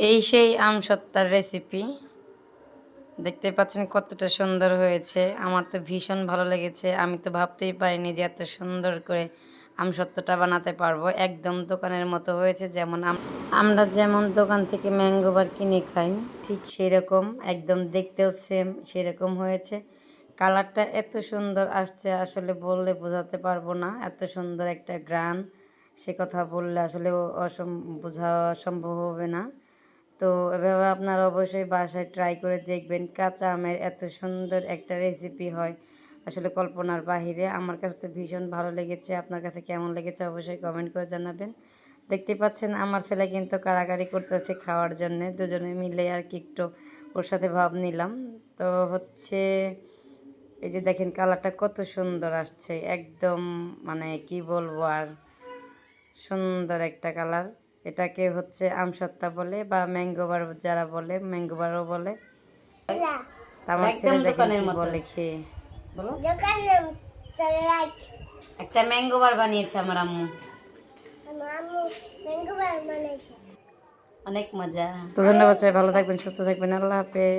এই সেই আমসত্ত্বার রেসিপি দেখতে পাচ্ছেন কতটা সুন্দর হয়েছে। আমার তো ভীষণ ভালো লেগেছে। আমি তো ভাবতেই পারিনি যে এত সুন্দর করে আমসত্ত্বটা বানাতে পারবো। একদম দোকানের মতো হয়েছে, যেমন আমরা যেমন দোকান থেকে ম্যাঙ্গো বার কিনে খাই ঠিক সেরকম, একদম দেখতেও সেম সেরকম হয়েছে। কালারটা এত সুন্দর আসছে, আসলে বললে বোঝাতে পারবো না। এত সুন্দর একটা গ্রান, সে কথা বললে আসলে বোঝা সম্ভব হবে না। তো এভাবে আপনারা অবশ্যই বাসায় ট্রাই করে দেখবেন। কাঁচা আমের এত সুন্দর একটা রেসিপি হয় আসলে কল্পনার বাহিরে। আমার কাছে তো ভীষণ ভালো লেগেছে। আপনার কাছে কেমন লেগেছে অবশ্যই কমেন্ট করে জানাবেন। দেখতে পাচ্ছেন আমার ছেলে কিন্তু কাড়াকাড়ি করতেছে খাওয়ার জন্যে, দুজনে মিলে আর কি একটু ওর সাথে ভাব নিলাম। তো হচ্ছে এই যে দেখেন কালারটা কত সুন্দর আসছে, একদম মানে কি বলবো আর, সুন্দর একটা কালার। এটাকে হচ্ছে আমসত্ত্বা বলে বা ম্যাঙ্গোবার, যারা বলে ম্যাঙ্গোবারও বলে। আমার ছেলে দেখেন কি বলে খেয়ে, বলো একটা ম্যাঙ্গোবার বানিয়েছে আমার আম্মু। অনেক মজা। তো ধন্যবাদ, সবাই ভালো থাকবেন, সুস্থ থাকবেন, আল্লাহ হাফেজ।